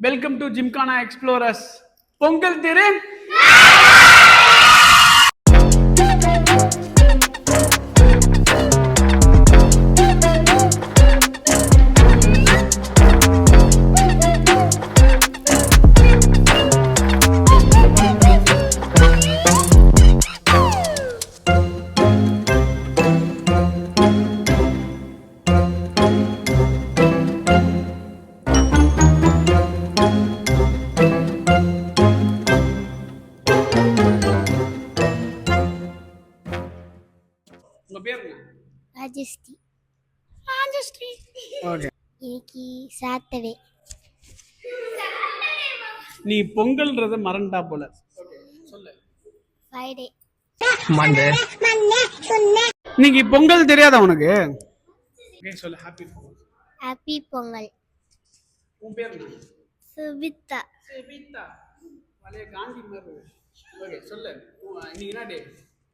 Welcome to Gymkhana explorers. Pongal திரு உங்க பேர் என்ன? ராஜஸ்ரீ. ராஜஸ்ரீ. ஓகே. இன்னைக்கு சாட்டர்டே. நீ பொங்கல்ன்றத மறந்துட்டா போல. ஓகே சொல்லு. ஃப்ரைடே. மண்டே. நீங்க பொங்கல் தெரியாதா உனக்கு? ஓகே சொல்லு. ஹாப்பி பொங்கல். ஹாப்பி பொங்கல். உன் பேர் என்ன? சுபிதா. சுபிதா. வளைய காந்தி மாதிரி. ஓகே சொல்லு. நீ என்ன டே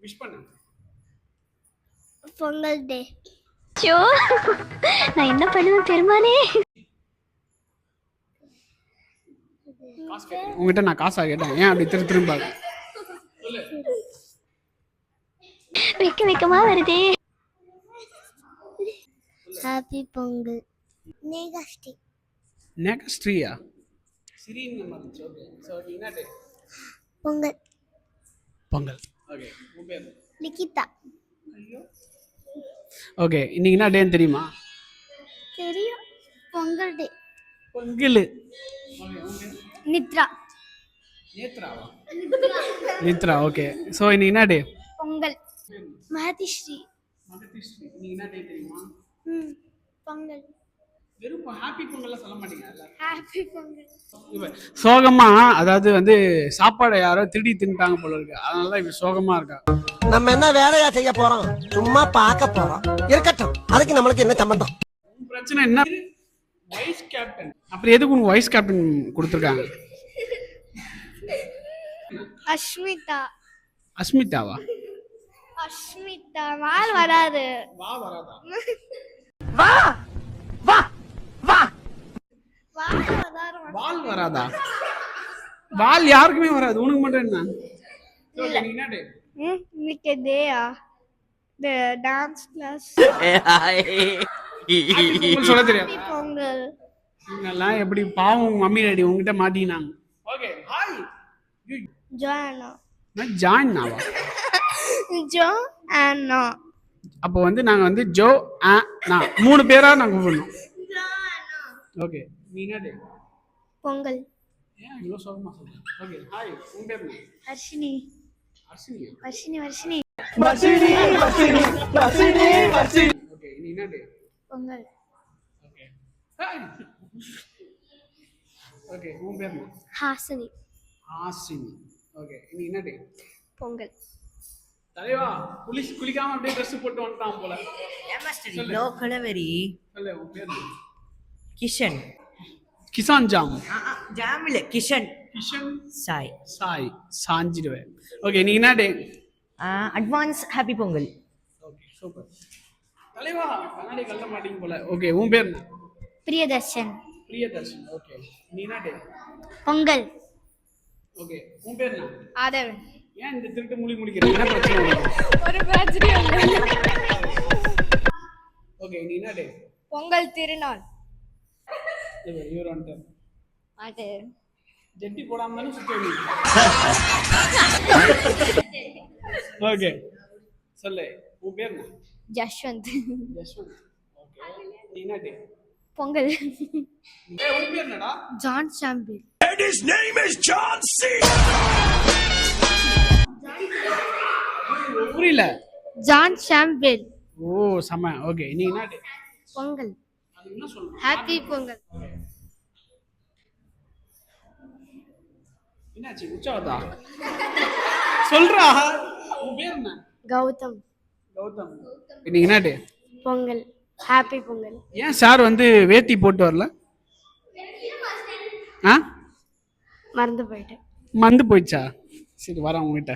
விஷ் பண்ணு. பொங்கல் டே. ஐயோ நான் என்ன பண்ணுவேன் பெருமானே. உங்ககிட்ட நான் காசா கேட்டேன், ஏன் அப்படி திரும்ப வெக்க வெக்கமா வருதே. ஹாப்பி பொங்கல். நேகாஸ்ரீ. நேகாஸ்ரீயா? Screen number. ஓகே சோ என்ன டே? பொங்கல். பொங்கல். ஓகே உன் பேர்? லிகிதா. ஐயோ. ஓகே இன்னைக்கு என்ன டேன்னு தெரியுமா? தெரியும். பொங்கல் டே. பொங்கல். நித்ரா. நேத்ராவா? நித்ரா. ஓகே சோ இன்னைக்கு என்ன டே? பொங்கல். மகதிஸ்ரீ. மகதிஸ்ரீ. இன்னைக்கு என்ன டே தெரியுமா? பொங்கல். வெறும் ஹாப்பி பொங்கல்லாம் சொல்ல மாட்டீங்கல்ல? ஹாப்பி பொங்கல். சோகமா, அதாவது வந்து சாப்பாடை யாரோ திருடி தின்ட்டாங்க போல இருக்கு, அதனால தான் இவ சோகமா இருக்கா. நம்ம என்ன வேலையா செய்ய போறோம்? சும்மா பார்க்க போறோம். இருக்கட்டும், அதுக்கு நம்மளுக்கு என்ன சம்பந்தம்? பிரச்சனை என்ன? Vice captain. அப்புறம் எதுக்கு உனக்கு வைஸ் கேப்டன் கொடுத்துருக்காங்க? அஸ்மிதா. அஸ்மிதாவா? அஸ்மிதா. வால் வராது. வா வராதா? வா வா வா. வால் வராது. வால் வராதா? வால் யாருக்குமே வராது, உனக்கு மட்டும் என்ன? நீ என்ன டே? இன்னைக்கு டேயா? தி டான்ஸ் கிளாஸ். சொல்ல தெரியாது. பொங்கல். இவங்கெல்லாம் எப்படி பாவம் மம்மி டாடி உங்ககிட்ட மாட்டினாங்க. Okay hi. ஜோனா. நான் ஜாயின் ஆவா? ஜோ அண்ணா. அப்போ வந்து நாங்க வந்து ஜோ ஆ நான் 3 பேரா நாங்க கூப்பிடணும். ஓகே நீ என்ன டே? பொங்கல். ஏன் இவ்வளோ சோகமா சொல்றேன்? ஓகே ஹாய் உன் பேர் என்ன? ஹர்ஷினி. அர்ஷினியா? வர்ஷினி. வர்ஷினி. ஓகே நீ என்ன day? Pongal. Okay hi. Okay உன் பேர் என்ன? ஹாசினி. ஆசினி. ஓகே நீ என்ன டே? பொங்கல். தலைவா குளிக்காம அப்படியே ட்ரெஸ் போட்டு வந்துட்டான் போல. லோ கலவரி. சொல்லு உன் பேர் என்ன? கிஷன். கிசான் ஜாம். ஜாம் இல்ல கிஷன். கிஷன் சாய். சாய் சாஞ்சிடுவேன். ஓகே நீ என்ன day? Advance happy Pongal. Okay super. தலைவா கண்ணாடி கழட்ட மாட்டீங்க போல. ஓகே உன் பேர் என்ன? பிரியதர்ஷன். பிரியதர்ஷன். ஓகே நீ என்ன டே? பொங்கல். ஓகே உன் பேர் என்ன? ஆதவன். ஏன் இந்த திருட்டு முடிக்கிற என்ன பிரச்சனை உனக்கு? ஒரு பிரச்சனையும் இல்லை. ஓகே நீ என்ன டே? பொங்கல் திருநாள். இவர் வந்துட்டார். அது ஜெட்டி போடாம தானே சுத்தி. ஓகே சொல்லு உன் பேர் என்ன? ஜஷ்வந்த். யஷ்வந்த். ஓகே நீ என்ன டே? பொங்கல். உன் பேர் என்னடா? John sample. புரியல. John sample. ஓ செம. ஓகே நீ என்ன டே? பொங்கல். அது என்ன சொல்லணும்? ஹாப்பி பொங்கல். என்னாச்சு உச்சாவதா? சொல்றா. உன் பேர் என்ன? கௌதம். கௌதம். நீ என்ன டே? பொங்கல். ஹாப்பி பொங்கல். ஏன் சார் வந்து வேட்டி போட்டு வரல? ஆ மறந்து போயிட்டேன். மறந்து போயிடுச்சா? சரி வரேன் உங்ககிட்ட.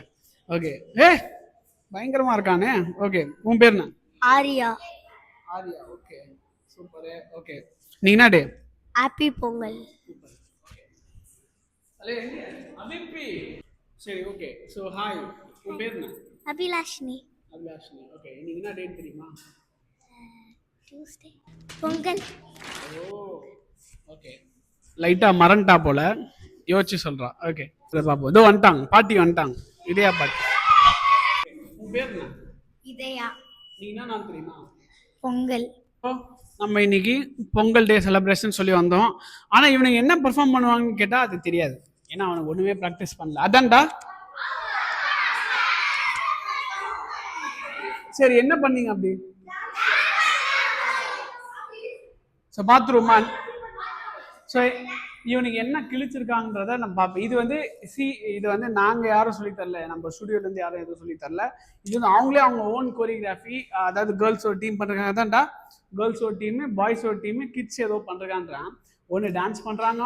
ஓகே ஏ பயங்கரமா இருக்கானே. ஓகே உன் பேர் என்ன? Arya. Arya. Okay super. Okay நீ என்ன டே? ஹாப்பி பொங்கல். அபிப்பி. சரி ஓகே. ஸோ ஹாய், உன் பேர் என்ன? அபிலாஷினி. அபிலாஷினி. ஓகே, இன்னைக்கு என்ன டேட் தெரியுமா? டியூஸ்டே. பொங்கல். ஓ ஓகே. லைட்டா மறந்துட்டா போல, யோசிச்சு சொல்றா. ஓகே இதை பார்ப்போம். இதோ வந்துட்டாங்க, பாட்டி வந்துட்டாங்க. இதயா பாட்டி. உன் பேர் என்ன? இதயா. நீ என்ன நாள் தெரியுமா? பொங்கல். நம்ம இன்னைக்கு பொங்கல் டே செலிப்ரேஷன் சொல்லி வந்தோம். ஆனா இவனுக்கு என்ன பெர்ஃபார்ம் பண்ணுவாங்கன்னு கேட்டா அது தெரியாது. ஏன்னா அவனுக்கு ஒண்ணுமே ப்ராக்டிஸ் பண்ணல. அதான்டா. சரி என்ன பண்ணீங்க அப்படி? ஸோ பாத்ரூமா? ஸோ இவனுக்கு என்ன கிழிச்சிருக்காங்கன்றத நம்ம பார்ப்போம். இது வந்து நாங்கள் யாரும் சொல்லித்தரல, நம்ம ஸ்டுடியோலேருந்து யாரும் எதுவும் சொல்லித்தரல. இது வந்து அவங்களே அவங்க ஓன் கோரியோகிராஃபி. அதாவது கேர்ள்ஸ் ஒரு டீம் பண்ணுறாங்க தான்டா. கேர்ள்ஸ் ஒரு டீமு, பாய்ஸ் ஒரு டீமு, கிட்ஸ் ஏதோ பண்ணுறாங்கன்றான். ஒன்று டான்ஸ் பண்ணுறாங்க,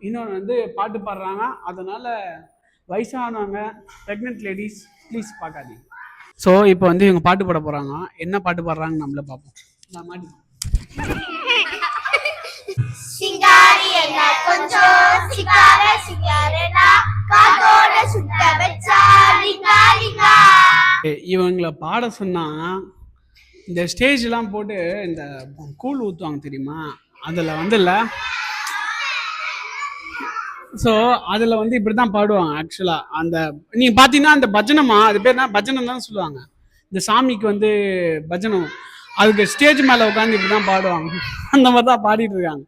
இன்னொன்று வந்து பாட்டு பாடுறாங்க. அதனால வயசானவங்க, ப்ரெக்னென்ட் லேடிஸ் ப்ளீஸ் பார்க்காதீங்க. ஸோ இப்போ வந்து இவங்க பாட்டு பாட போகிறாங்க. என்ன பாட்டு பாடுறாங்கன்னு நம்மள பார்ப்போம். நான் மாட்டி சிங்காரி என்ன கொஞ்சம் சிங்கார சிங்காரனா காதோட சுட்ட வச்சா லிங்கா லிங்கா. இவங்களை பாட சொன்னா இந்த ஸ்டேஜ்லாம் போட்டு இந்த கூழ் ஊற்றுவாங்க தெரியுமா? அதில் வந்துல்ல. ஸோ அதில் வந்து இப்படி தான் பாடுவாங்க ஆக்சுவலாக. அந்த நீங்கள் பார்த்தீங்கன்னா அந்த பஜனமா, அது பேர் என்ன பஜனம் தான் சொல்லுவாங்க. இந்த சாமிக்கு வந்து பஜனம், அதுக்கு ஸ்டேஜ் மேலே உட்காந்து இப்படி தான் பாடுவாங்க. அந்த மாதிரி தான் பாடிட்டு இருக்காங்க.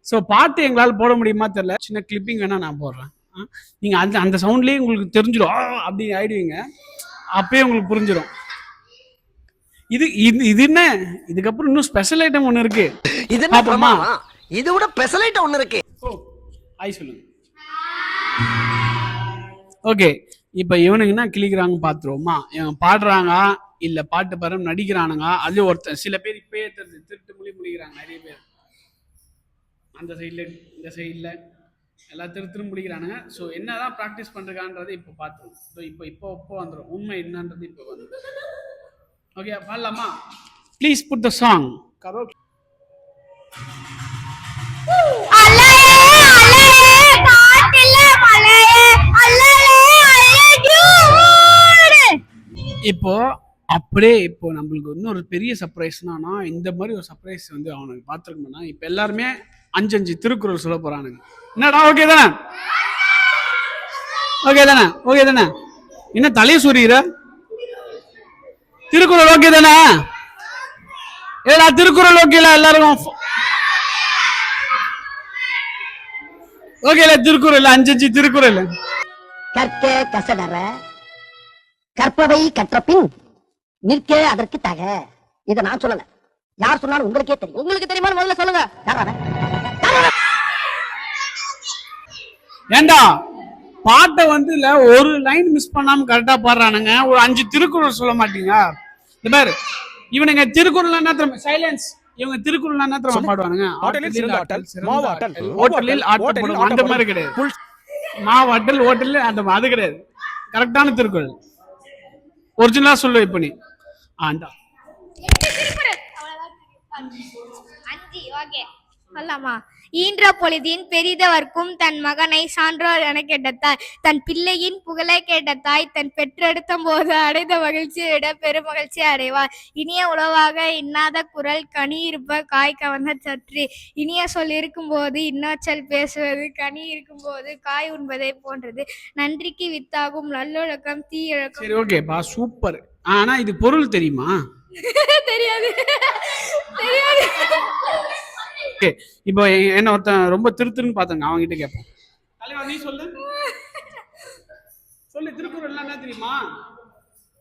ஸோ பாட்டு எங்களால் போட முடியுமா தெரியல. சின்ன கிளிப்பிங் வேணால் நான் போடுறேன். நீங்கள் அந்த சவுண்ட்லேயே உங்களுக்கு தெரிஞ்சிடும் அப்படி ஆயிடுவீங்க. அப்பயே உங்களுக்கு புரிஞ்சிடும். இது என்ன, இதுக்கப்புறம் இன்னும் ஸ்பெஷல் ஐட்டம் ஒன்று இருக்கு. இது இது விட ஸ்பெஷல் ஐட்டம் ஒன்று இருக்கு. ஓ ஆய் சொல்லுங்க. ஓகே, இப்போ இவனுக்கு என்ன கிளிக்கிறாங்க பார்த்துருவோமா? இவன் பாடுறாங்க இல்லை பாட்டு பாரு நடிக்கிறானுங்க. அது ஒருத்தன் சில பேர் இப்பயே திருட்டு முழிக்கிறாங்க. நிறைய பேர் அந்த சைடில் இந்த சைடில் எல்லாம் திருத்திரு முடிக்கிறானுங்க. ஸோ என்னதான் ப்ராக்டிஸ் பண்ணுறான்றதை இப்போ பார்த்துருவோம். ஸோ இப்போ வந்துடும் உண்மை என்னன்றது. இப்போ வந்துடும். ஓகே பாடலாமா? Please put the song. Karaoke. இப்போ அப்படியே இப்போ நம்மளுக்கு இன்னொரு பெரிய சர்ப்ரைஸ்னா, இந்த மாதிரி ஒரு சர்ப்ரைஸ் வந்து அவனுக்கு பார்த்துருக்கோம்னா, இப்போ எல்லாருமே 5 திருக்குறள் சொல்ல போறானுங்க. என்னடா ஓகே தானே? ஓகே தானே? ஓகே தானே? என்ன தலையை சூரிகிற? திருக்குறள் ஓகே தானே? ஏடா திருக்குறள் ஓகேல எல்லாருக்கும்? ஓகேல திருக்குறள் 5 திருக்குறள். கற்க கசடற கற்பவை கற்ற பின் நிற்க அதற்கு தக. இத நான் சொல்லல, யார் சொன்னாலும் உங்களுக்கே தெரியும். உங்களுக்கு தெரியுமா? முதல்ல சொல்லுங்க. ஏண்டா பாட்டை வந்து இல்ல ஒரு லைன் மிஸ் பண்ணாம கரெக்டா பாடுறானுங்க. ஒரு 5 திருக்குறள் சொல்ல மாட்டீங்க. இந்த பேர் இவனுங்க திருக்குறள் என்ன தெரியுமா? சைலன்ஸ். இவங்க திருக்குறள் என்ன தெரியுமா பாடுவானுங்க? ஹோட்டலில் ஆட்டல் அந்த மாதிரி கிடையாது. மாவாட்டல் ஹோட்டல் அந்த அது கிடையாது. கரெக்டான திருக்குறள் ஒரிஜினலா சொல்லு. இப்ப நீ ஆண்டா 5 ஓகே சொல்லலாமா? ஈன்ற பொழுதின் பெரிதவர்க்கும் தன் மகனை சான்றோர் என கேட்ட தாய், தன் பிள்ளையின் புகழை கேட்ட தாய், தன் பெற்றெடுத்த போது அடைந்த மகிழ்ச்சியை விட பெரும் மகிழ்ச்சி அடைவார். இனிய உளவாக இன்னாத குரல் கனி இருப்ப காய் கவர்ந்த சற்று, இனிய சொல் இருக்கும் போது இன்னொச்சல் பேசுவது, கனி இருக்கும் போது காய் உண்பதை போன்றது, நன்றிக்கு வித்தாகும் நல்லொழக்கம் தீயொழக்கம். சரி ஓகேப்பா, சூப்பர். ஆனா இது பொருள் தெரியுமா? தெரியாது தெரியாது. இப்போ என்ன ஒருத்தன் ரொம்ப திருத்துன்னு பாத்தங்க, அவங்க கிட்ட கேட்போம். தலைவா நீ சொல்லு சொல்லு, திருக்குறள் என்ன தெரியுமா?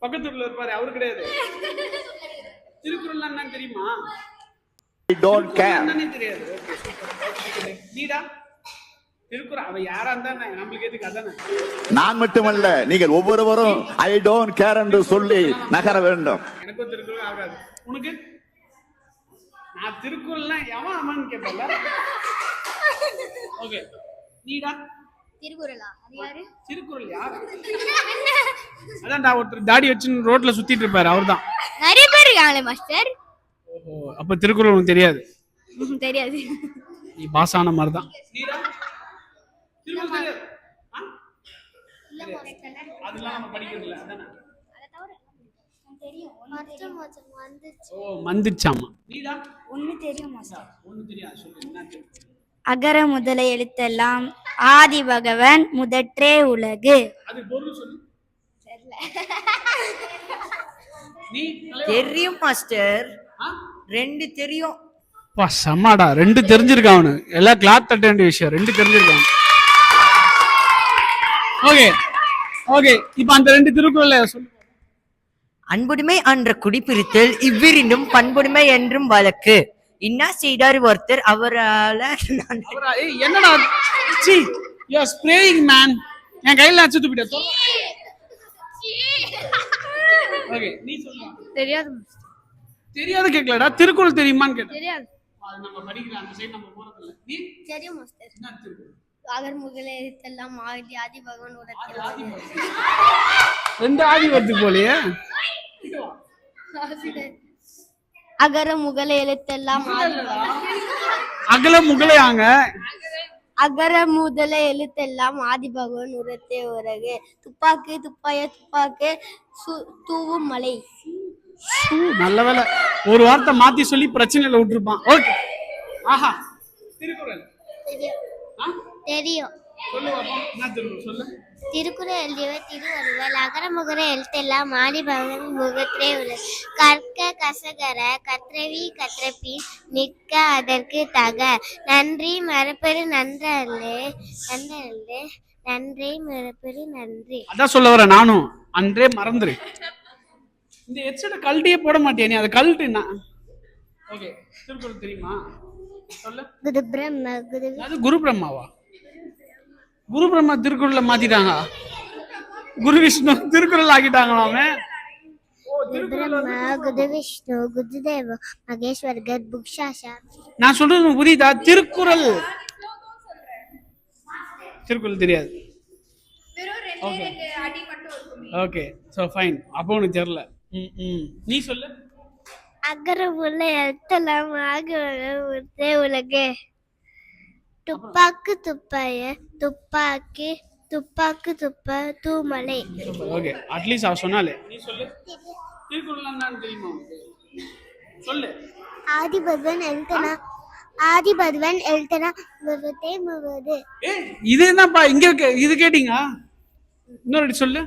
பக்கத்து ஊர்ல இருப்பாரு, அவரு கிடையாது. திருக்குறள் என்ன தெரியுமா? I don't care. என்னன்னே தெரியாது. நீடா திருக்குறள் அவ யாரா இருந்தா நம்மளுக்கு எதுக்கு? அதானே. நான் மட்டுமல்ல, நீங்கள் ஒவ்வொருவரும் ஐ டோன்ட் கேர் என்று சொல்லி நகர வேண்டும். எனக்கும் திருக்குறள் ஆகாது. உனக்கு? நான் திருக்குறள்னா எவன் அவன் கேட்பல. ஓகே நீடா திருக்குறளா? அது யாரு? திருக்குறள் யாரு? அதான்டா ஒருத்தர் தாடி வச்சு ரோட்ல சுத்திட்டு இருப்பாரு, அவர்தான். நிறைய பேர் இருக்காங்களே மாஸ்டர். ஓஹோ, அப்ப திருக்குறள் உனக்கு தெரியாது? தெரியாது. நீ பாஸ் ஆன மாதிரி தான். திருக்குறள் தெரியாது? அதெல்லாம் நம்ம படிக்கிறது இல்ல அதானே? வருஷம் வந்துச்சு. ஓ வந்துச்சாமா. நீடா ஒன்னு தெரியும் மாஸ்டர். ஒண்ணு தெரியாது சொல்லு என்ன தெரியும்? அகர முதல எழுத்தெல்லாம் ஆதி பகவன் முதற்றே உலகு. அது பொருள் சொல்லு. நீ தெரியும் மாஸ்டர். ஆ? 2 தெரியும். பா சம்மாடா 2 தெரிஞ்சிருக்கான் அவனு. எல்லாம் கிளாத் தட்ட வேண்டிய விஷயம் 2 தெரிஞ்சிருக்கான். ஓகே ஓகே இப்போ அந்த 2 திருக்குறளை சொல்லு. அன்புடைமை அன்ற குடிப்பிரித்தல் இவ்விரண்டும் பண்புடைமை என்றும் வழக்கு. இன்னா செய்தார் ஒருத்தர் அவரால ஏய் என்னடா see you are spraying man. என் கையில அடிச்சு துப்பிட்ட. ஓகே நீ சொல்லு. தெரியாது தெரியாத கேக்கலடா. திருக்குறள் தெரியுமான்னு கேட்டேன். தெரியாது. அது நம்ம படிக்கிற அந்த சைடு நம்ம போறது இல்ல. நீ தெரியும் மாஸ்டர். என்ன திருக்குறள்? அகர் முதல எழுத்தெல்லாம் ஆதி பகவான் உலகத்தில் ஆதி 2 ஆதி வருது போலயே. அகர முதல எழுத்தெல்லாம் அகல முகலையாங்க. அகர முதல எழுத்தெல்லாம் ஆதி பகவான் உரத்தே உலகு. துப்பாக்கி துப்பாய துப்பாக்கி தூவும் மலை. நல்ல வேலை ஒரு வார்த்தை மாத்தி சொல்லி பிரச்சனையில விட்டுருப்பான். ஓகே ஆஹா திருக்குறள் ஆ? தெரியும். சொல்லு பாப்போம். என்ன திருக்குறள் சொல்லு. திருக்குறள் எழுதியவர் திருவள்ளுவர். அகர முகர எழுத்தெல்லாம் ஆதி பகவான் முகத்தே உள்ளது. கற்க கசகர கற்றவி கற்றபின் நிற்க அதற்கு தக. நன்றி மறப்பெரு நன்றல்லே நன்றல்லே நன்றி மறப்பெரு நன்றி. அதான் சொல்ல வரேன் நானும். அன்றே மறந்துரு. இந்த ஹெட்செட்டை கழட்டியே போட மாட்டியா நீ? அதை கழட்டுனா ஓகே. திருக்குறள் தெரியுமா சொல்லு. குரு பிரம்ம குரு அது குரு பிரம்மாவா? குரு பிரம்மா திருக்குறள்ல மாத்திட்டாங்க. குரு விஷ்ணு திருக்குறள் ஆக்கிட்டாங்களாமே. பிரம்மா குரு விஷ்ணு குரு தேவ மகேஸ்வர் கர் புக்ஷாஷா. நான் சொல்றது உங்களுக்கு புரியுதா? திருக்குறள் திருக்குறள் தெரியாது. Okay so fine. அப்போ உனக்கு தெரியல. நீ சொல்லு. அகர உள்ள எழுத்தெல்லாம் ஆகே உலகே. துப்பாக்கு துப்பாய துப்பாக்கி துப்பாக்கு துப்ப தூமலை. ஓகே அட்லீஸ்ட் அவ சொன்னாலே. நீ சொல்லு. திருக்குறள் என்னன்னு தெரியுமா உனக்கு? சொல்லு. ஆதி பகவான் எழுத்தனா ஆதி பகவான் எழுத்தனா முகத்தே முவது. இது என்னப்பா இங்க இது கேட்டீங்க? இன்னொரு சொல்லு.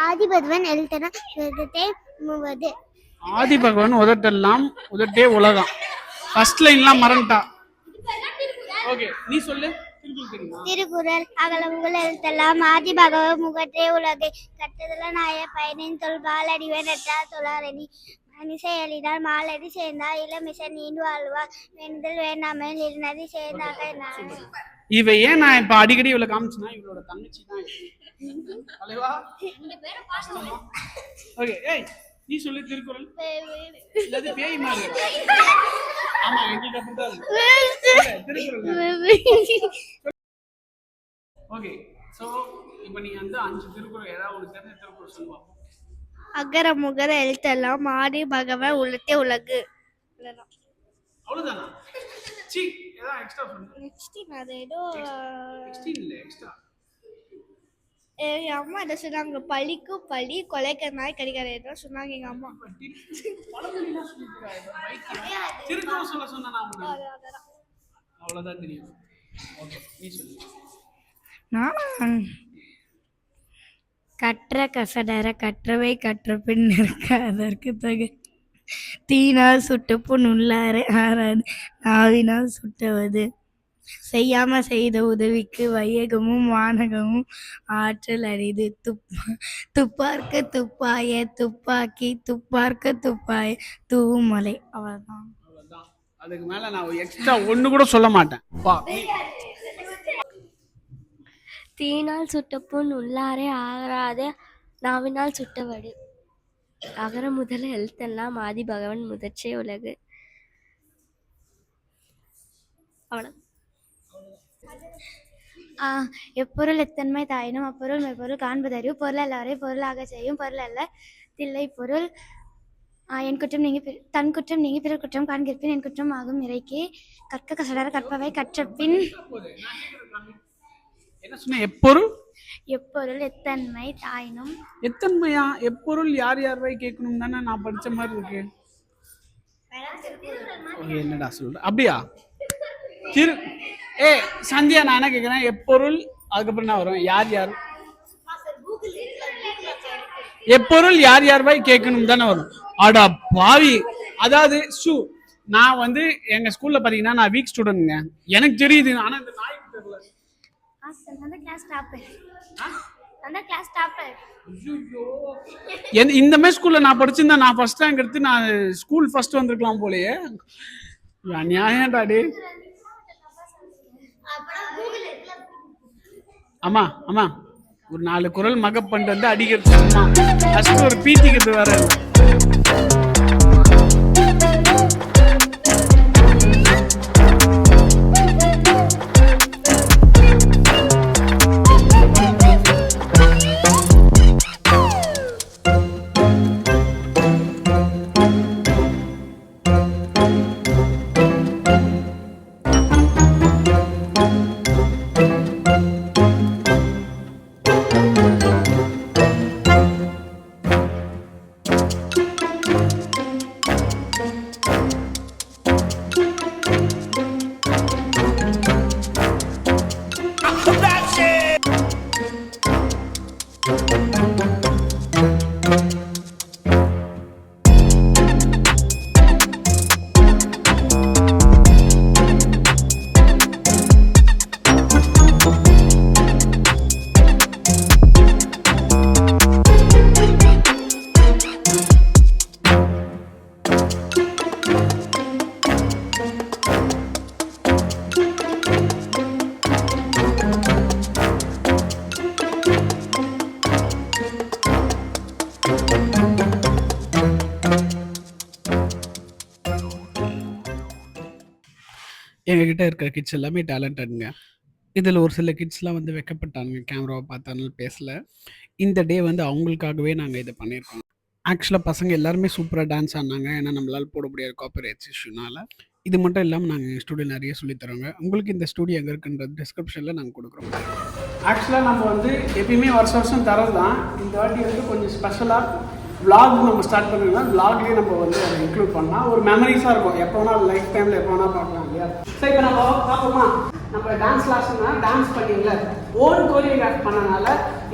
ஆதி பகவான் எழுத்தனா முகத்தே முவது. ஆதி பகவான் உதட்டெல்லாம் உதட்டே உலகம். ஃபர்ஸ்ட் லைன்லாம் மறந்துட்டா. ஓகே நீ சொல்லு. திருக்குறள் தெரியுமா? திருக்குறள் அகல முகல எழுத்தெல்லாம் ஆதி பகவான் முகத்தே உலகை. கட்டதல நாய பயனின் தொல் பாலடிவே நட்டா தொழாரணி மனிசை எழினால் மாலடி சேர்ந்தால் இளமிசை நீண்டு வாழ்வார். வெந்தல் வேண்டாமல் இருநதி சேர்ந்தாக. இவ ஏன் நான் இப்ப அடிக்கடி இவளை காமிச்சுனா இவளோட தங்கச்சி தான். ஓகே ஏய் நீ சொல்லு திருக்குறள். இல்லது பேய் மாதிரி. ஆமா எங்களுக்கு அப்படிதான் இருக்கு. திருக்குறள். ஓகே சோ இப்போ நீ வந்து 5 திருக்குறள் ஏதாவது ஒரு தெரிஞ்ச திருக்குறள் சொல்லுவா. அகர முகர எழுத்தெல்லாம் ஆதி பகவன் உள்ளத்தே உலகு. அவ்வளவுதானா? சி ஏதாவது எக்ஸ்ட்ரா சொல்லு. நெக்ஸ்ட் அது ஏதோ எக்ஸ்ட்ரா இல்ல எக்ஸ்ட்ரா. எங்க அம்மா என்ன சொன்னாங்க? பழிக்கு பழி கொலைக்க நாய் கடிக்கிற ஏதோ சொன்னாங்க எங்க அம்மா. திருக்குறள் சொல்ல சொன்னா அவ்வளவுதான் தெரியும். ஓகே நீ சொல்லு. நான் கற்ற கசடர கற்றவை கற்ற பின் நிற்க அதற்கு தக. தீனால் சுட்டு புண் உள்ளாரை ஆறாது நாவினால் சுட்டுவது. செய்யாம செய்த உதவிக்கு வையகமும் வானகமும் ஆற்றல் அரிது. துப்பார்க்க துப்பாய துப்பாக்கி துப்பார்க்க துப்பாய தூமலை. அவ்வளவுதான். அதுக்கு மேல நான் எக்ஸ்ட்ரா ஒண்ணு கூட சொல்ல மாட்டேன். தீனால் சுட்ட புண் உள்ளாரே ஆறாது நாவினால் சுட்டவடு. அகர முதல எழுத்தெல்லாம் ஆதி பகவான் முதற்றே உலகு. அவ்வளவு. எப்பொருள் எத்தன்மை தாயினும் அப்பொருள் மெய்ப்பொருள் காண்பதறிவு. பொருள் எல்லாரையும் பொருளாக செய்யும் பொருள் அல்ல தில்லை பொருள். என் குற்றம் நீங்கி தன் குற்றம் நீங்கி பிறர் குற்றம் காண்கிற்பின் என் குற்றம் ஆகும் இறைக்கு. கற்க கசடர கற்பவை கற்ற பின் என்ன சொன்ன? எப்பொருள் எப்பொருள் எத்தன்மை தாயினும் எத்தன்மையா? எப்பொருள் யார் யார் வாய் கேட்கணும் தானே நான் படிச்ச மாதிரி இருக்கு. ஓகே, என்னடா சொல்ற? அப்படியா? திரு சந்தியா, நான் என்ன கேட்குறேன், எப்பொருள் அதுக்கப்புறம் என்ன வரும்? யார் யார் எப்பொருள் யார் யார் வாய் கேட்கணும் தானே வரும். அடா பாவி. அதாவது நான் வந்து எங்க ஸ்கூல்ல பாத்தீங்கன்னா நான் வீக் ஸ்டூடெண்ட்ங்க, எனக்கு தெரியுது. ஆனா இந்த நாய்க்கு தெரியல. இந்த மாதிரி ஸ்கூல்ல நான் படிச்சிருந்தா நான் ஃபர்ஸ்ட் ரேங்க் எடுத்து நான் ஸ்கூல் ஃபர்ஸ்ட் வந்திருக்கலாம் போலயே. நியாயம்டா டே. ஆமா ஆமா, ஒரு 4 குரல் மகப் பண்ணிட்டு வந்து அடிக்கிறது சும்மா ஃபர்ஸ்ட் ஒரு பீத்திக்கிறது வேற. எங்ககிட்ட இருக்கிற கிட்ஸ் எல்லாமே டேலண்டட்ங்க. இதில் ஒரு சில கிட்ஸ்லாம் வந்து வெக்கப்பட்டானுங்க, கேமராவை பார்த்தாலும் பேசல. இந்த டே வந்து அவங்களுக்காகவே நாங்கள் இதை பண்ணியிருக்கோம். ஆக்சுவலாக பசங்க எல்லாருமே சூப்பராக டான்ஸ் ஆடினாங்க. ஏன்னா நம்மளால் போட முடியாது காப்பிரைட்ஸ் இஷ்யூனால. இது மட்டும் இல்லாமல் நாங்கள் ஸ்டூடியோ நிறைய சொல்லித்தரோங்க. உங்களுக்கு இந்த ஸ்டூடியோ எங்கே இருக்குன்றது டிஸ்கிரிப்ஷனில் நாங்கள் கொடுக்குறோம். ஆக்சுவலாக நம்ம வந்து எப்பயுமே வருஷம் தரது தான். இந்த வாட்டி வந்து கொஞ்சம் ஸ்பெஷலாக விளாக் நம்ம ஸ்டார்ட் பண்ணிருக்கோம். விளாக்லேயே நம்ம வந்து அதை இன்க்ளூட் பண்ணலாம். ஒரு மெமரிஸாக இருக்கும். எப்போ வேணால் லைஃப் டைமில் எப்போ வேணால் பார்க்கலாம் இல்லையா? ஸோ இப்போ நம்ம பார்ப்போமா, நம்ம டான்ஸ் கிளாஸ்னா டான்ஸ் பண்ணிங்கள ஓன் கோரியோகிராஃப் பண்ணனால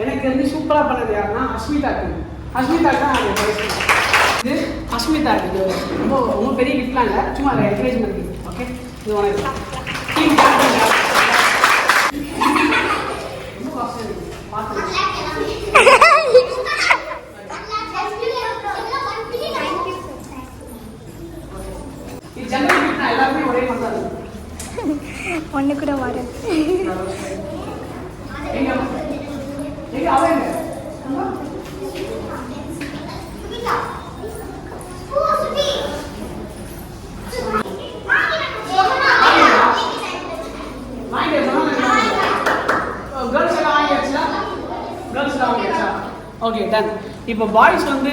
எனக்கு வந்து சூப்பராக பண்ணது யாருன்னா அஸ்மிதாக்கு தான் அது இது அஸ்மிதாக்கு. இது ரொம்ப ரொம்ப பெரிய கிஃப்ட்லாம் இல்லை, சும்மா அதை என்கரேஜ்மெண்ட். ஓகே, இது உனக்கு டீம் ரொம்ப காசு பார்த்து எல்லாருமே ஒரே மாதிரி ஒன்று கூட வர ஓகே டன். இப்போ பாய்ஸ் வந்து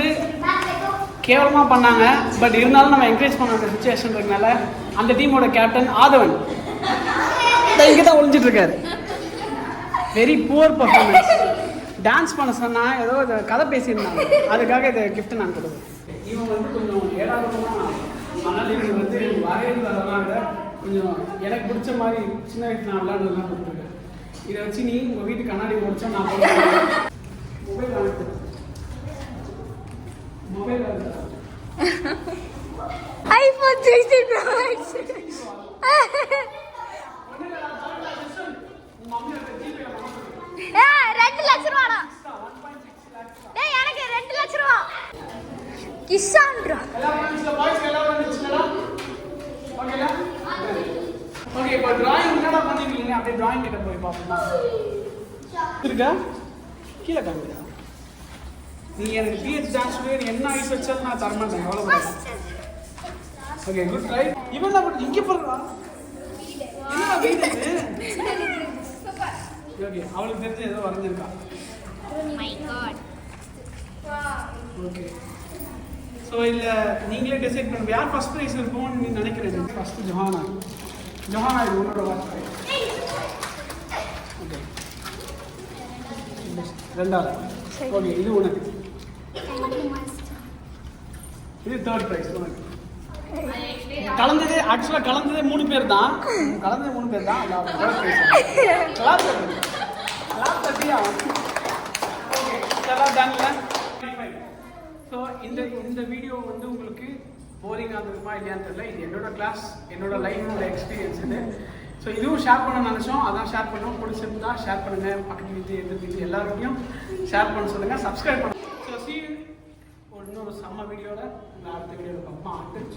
கேவலமாக பண்ணாங்க, பட் இருந்தாலும் நம்ம என்கரேஜ் பண்ண வேண்டிய சுச்சுவேஷன் இருக்கனால அந்த டீமோட கேப்டன் ஆதவன் இங்கே தான் ஒழிஞ்சிட்டு இருக்காரு. Very poor performance. டான்ஸ் பண்ண சொன்னால் ஏதோ கதை பேசியிருந்தாங்க, அதுக்காக இதை கிஃப்ட் நான் கொடுக்குறேன். இவங்க வந்து கொஞ்சம் ஏடாகமாக, ஆனால் இவங்க வந்து வரையிறது அதெல்லாம் விட கொஞ்சம் எனக்கு பிடிச்ச மாதிரி சின்ன வயசு நான் விளையாடுறதுலாம் கொடுத்துருக்கேன். இதை வச்சு நீ உங்கள் வீட்டு கண்ணாடி முடிச்சா நான் மொபைல் வாங்கிட்டு ஐபோன் 16 Pro Max. $2 லட்சம் ரூபாடா. டேய் எனக்கு 2 லட்சம் ரூபா. கிசான்ட்ரா. ஓகே, இப்போ டிராயிங் என்னடா பண்ணிருக்கீங்க? அப்படியே டிராயிங் கிட்ட போய் பார்ப்போமா? இருக்கா கீழே காமிடா. நீ எனக்கு பிஹெச் டான்ஸ் என்ன ஐஸ் வச்சாலும் நான் தரமாட்டேன். எவ்வளோ ஓகே, குட் ட்ரை. இவன் தான் இங்கே போடுறா. என்ன வீடு ஓகே, அவளுக்கு தெரிஞ்சு ஏதோ வரைஞ்சிருக்கா. My God. ஓகே, ஸோ இதில் நீங்களே டிசைட் பண்ணுங்க யார் ஃபர்ஸ்ட் ப்ரைஸ் இருக்கும்னு நீ நினைக்கிறேன். ஃபர்ஸ்ட் ஜொஹானா இது உன்னோட வாட்ச். ஓகே, 2வது. ஓகே, இது உனக்கு. இது 3rd ப்ரைஸ் உனக்கு. கலந்ததே ஆக்சுவலாக கலந்ததே 3 பேர் தான். கலந்ததே 3 பேர் தான். அதான் 3rd ப்ரைஸ். கிளாஸ் தட்டியா? ஓகே, எல்லாம் டான்ல. ஸோ இந்த வீடியோ வந்து உங்களுக்கு போரிங்காக இருக்குமா இல்லையான்னு தெரியல. இது என்னோட கிளாஸ், என்னோட லைஃபோட எக்ஸ்பீரியன்ஸ் இது. ஸோ இதுவும் ஷேர் பண்ண நினச்சோம், அதான் ஷேர் பண்ணோம். பிடிச்சிருந்தா ஷேர் பண்ணுங்கள், பக்கத்து வீட்டு எதிர் வீட்டு எல்லாருக்கையும் ஷேர் பண்ண சொல்லுங்கள், சப்ஸ்கிரைப் பண்ணுங்கள். ஸோ இன்னொரு செம்ம வீடியோவில் அடுத்த வீடியோவில் பார்ப்போம்.